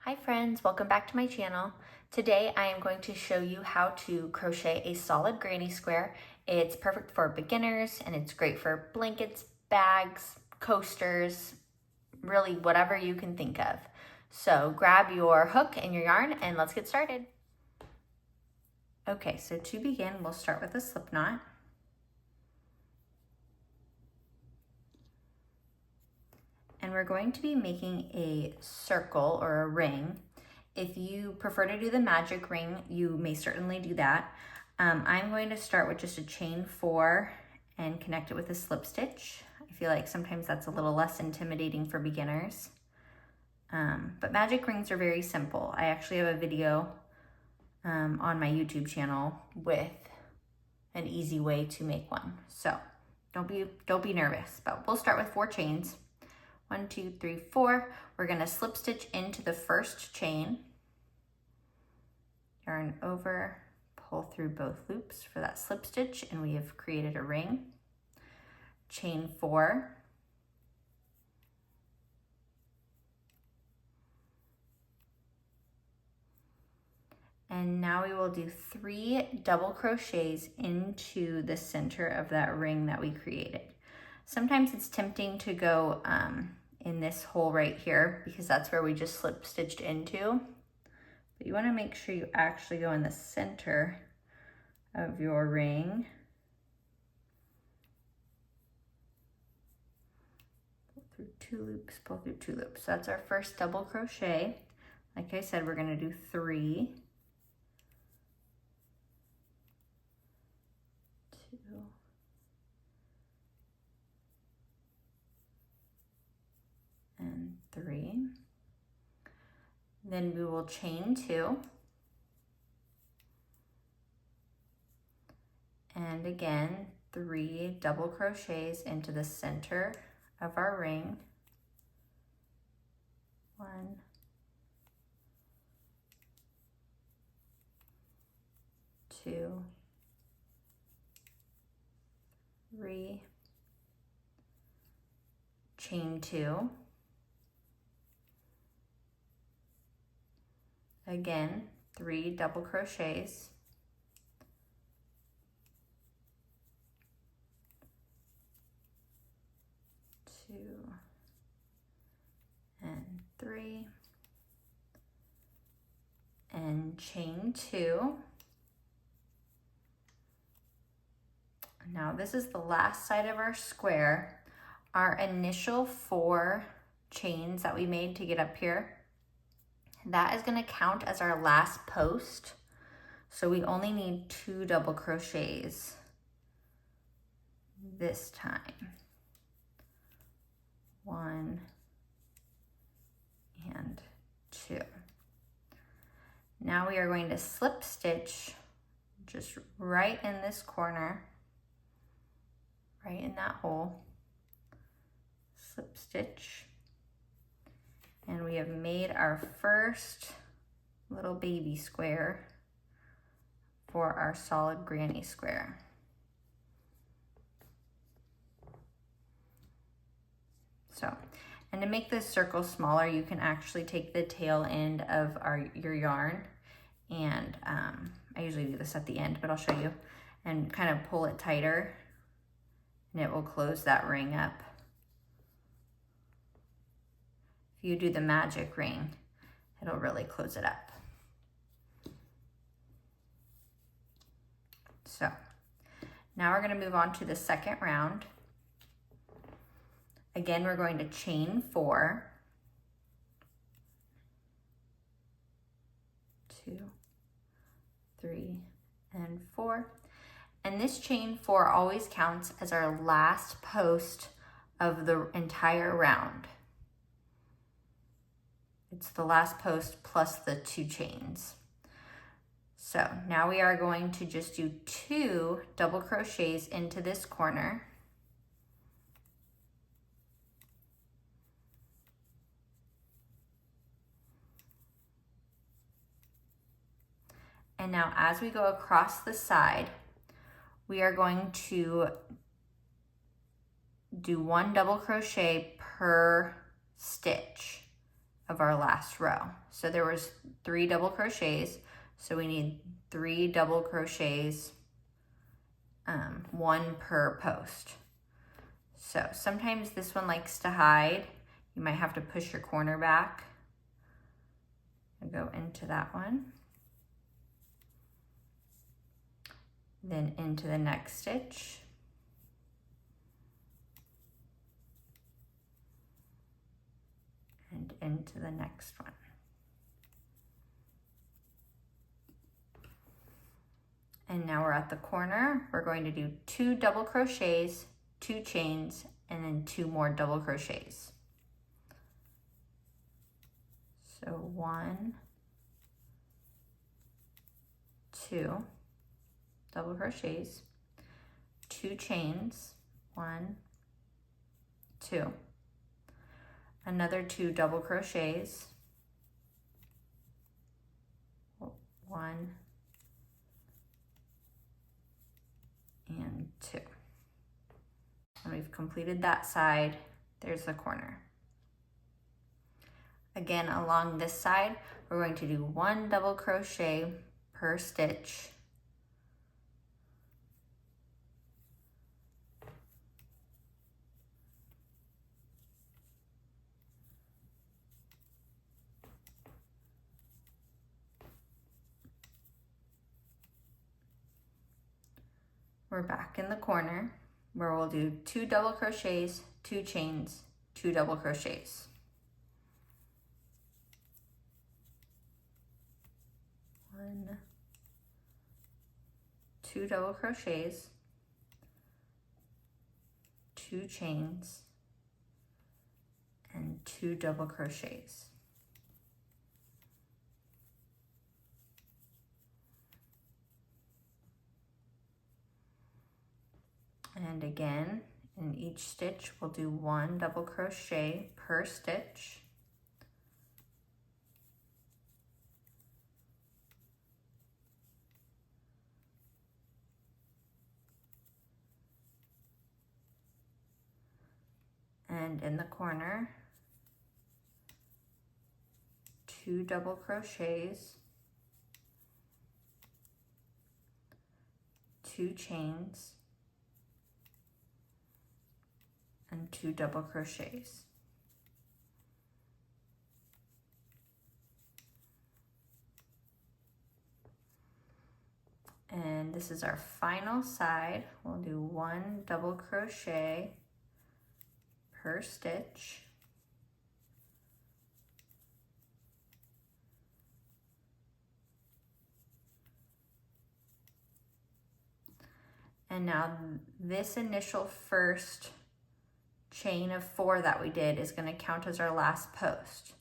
Hi friends, welcome back to my channel. Today I am going to show you how to crochet a solid granny square. It's perfect for beginners and it's great for blankets, bags, coasters, really whatever you can think of. So grab your hook and your yarn and let's get started. Okay, so to begin, we'll start with a slip knot. And we're going to be making a circle or a ring. If you prefer to do the magic ring, you may certainly do that. I'm going to start with just a chain 4 and connect it with a slip stitch. I feel like sometimes that's a little less intimidating for beginners. But magic rings are very simple. I actually have a video on my YouTube channel with an easy way to make one. So don't be nervous, but we'll start with 4 chains. 1, 2, 3, 4. We're gonna slip stitch into the first chain, yarn over, pull through both loops for that slip stitch, and we have created a ring. Chain 4. And now we will do 3 double crochets into the center of that ring that we created. Sometimes it's tempting to go in this hole right here because that's where we just slip stitched into. But you want to make sure you actually go in the center of your ring. Pull through 2 loops, pull through 2 loops. So that's our first double crochet. Like I said, we're going to do 3. 2. And 3. Then we will chain 2. And again, 3 double crochets into the center of our ring. 1, 2, 3, chain 2. Again, 3 double crochets. 2 and 3 and chain 2. Now this is the last side of our square. Our initial 4 chains that we made to get up here, that is going to count as our last post. So we only need 2 double crochets this time. 1 and 2. Now we are going to slip stitch just right in this corner, right in that hole. Slip stitch. And we have made our first little baby square for our solid granny square. So, and to make this circle smaller, you can actually take the tail end of your yarn, and I usually do this at the end, but I'll show you, and kind of pull it tighter, and it will close that ring up. If you do the magic ring, it'll really close it up. So now we're going to move on to the second round. Again, we're going to chain 4, 2, 3, and 4. And this chain 4 always counts as our last post of the entire round. It's the last post plus the 2 chains. So now we are going to just do 2 double crochets into this corner. And now as we go across the side, we are going to do 1 double crochet per stitch. of our last row. So there was 3 double crochets, so we need 3 double crochets, 1 per post. So sometimes this one likes to hide. You might have to push your corner back and go into that one. Then into the next stitch. And into the next one. And now we're at the corner. We're going to do 2 double crochets, 2 chains, and then 2 more double crochets. So 1, 2 double crochets, 2 chains, 1, 2, another 2 double crochets, 1 and 2. And we've completed that side. There's the corner. Again, along this side, we're going to do 1 double crochet per stitch. We're back in the corner where we'll do 2 double crochets, 2 chains, 2 double crochets. 1, 2 double crochets, 2 chains, and 2 double crochets. And again, in each stitch, we'll do 1 double crochet per stitch. And in the corner, 2 double crochets, 2 chains, and 2 double crochets. And this is our final side. We'll do 1 double crochet per stitch. And now this initial first chain of 4 that we did is going to count as our last post.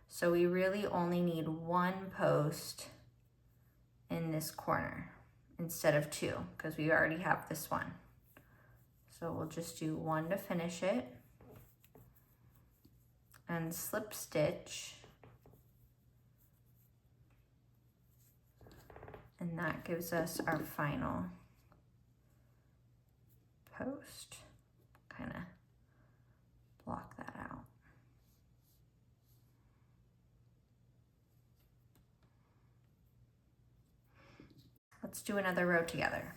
So we really only need 1 post in this corner instead of 2 because we already have this one. So we'll just do 1 to finish it and slip stitch, and that gives us our final post. Kind of block that out. Let's do another row together.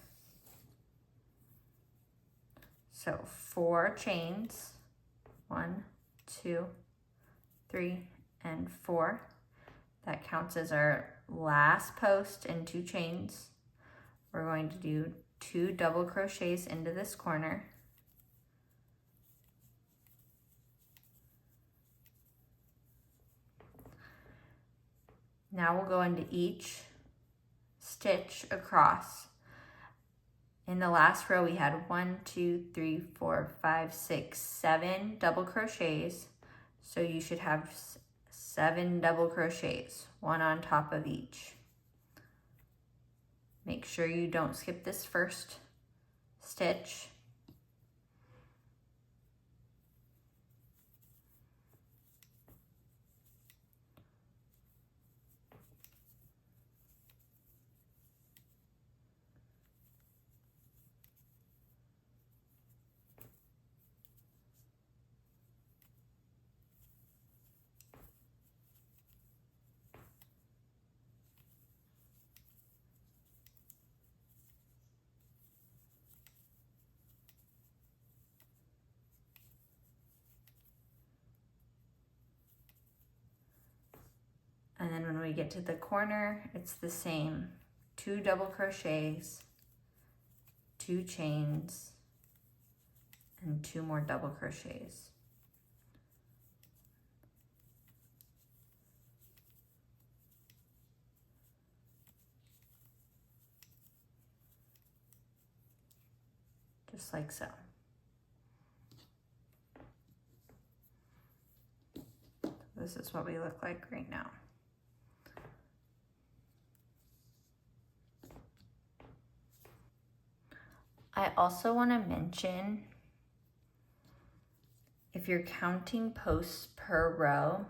So 4 chains, 1, 2, 3, and 4. That counts as our last post and 2 chains. We're going to do 2 double crochets into this corner. Now we'll go into each stitch across. In the last row, we had 1, 2, 3, 4, 5, 6, 7 double crochets. So you should have 7 double crochets, 1 on top of each. Make sure you don't skip this first stitch. when we get to the corner, it's the same. 2 double crochets, 2 chains, and 2 more double crochets. Just like so. This is what we look like right now. I also want to mention, if you're counting posts per row,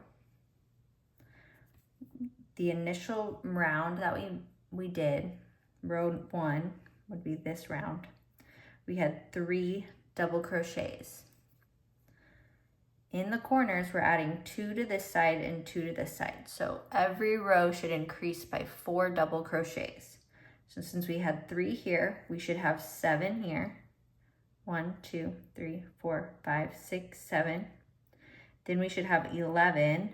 the initial round that we did, row 1 would be this round. We had 3 double crochets. In the corners, we're adding 2 to this side and 2 to this side. So every row should increase by 4 double crochets. So since we had 3 here, we should have 7 here. 1, 2, 3, 4, 5, 6, 7. Then we should have 11.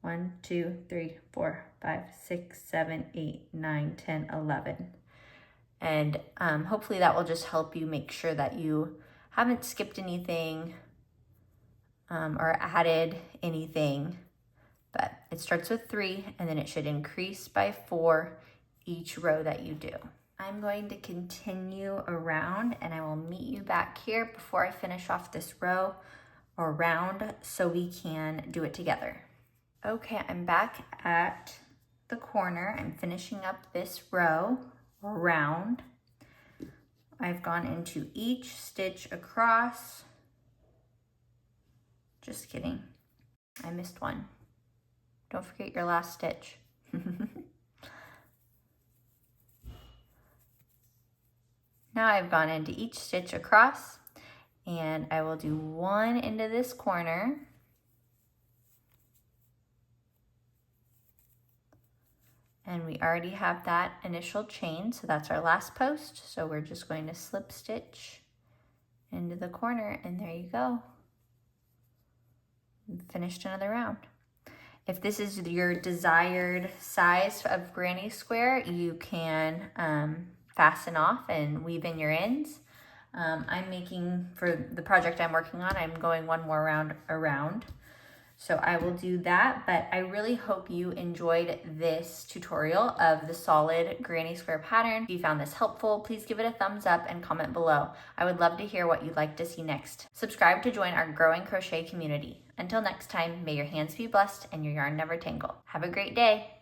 1, 2, 3, 4, 5, 6, 7, 8, 9, 10, 11. And hopefully that will just help you make sure that you haven't skipped anything or added anything. But it starts with 3 and then it should increase by 4 each row that you do. I'm going to continue around and I will meet you back here before I finish off this row or round so we can do it together. Okay, I'm back at the corner. I'm finishing up this row or round. I've gone into each stitch across. Just kidding, I missed one. Don't forget your last stitch. Now I've gone into each stitch across and I will do 1 into this corner. And we already have that initial chain, so that's our last post. So we're just going to slip stitch into the corner and there you go. Finished another round. If this is your desired size of granny square, you can fasten off and weave in your ends. I'm making, for the project I'm working on, I'm going 1 more round around. So I will do that, but I really hope you enjoyed this tutorial of the solid granny square pattern. If you found this helpful, please give it a thumbs up and comment below. I would love to hear what you'd like to see next. Subscribe to join our growing crochet community. Until next time, may your hands be blessed and your yarn never tangle. Have a great day.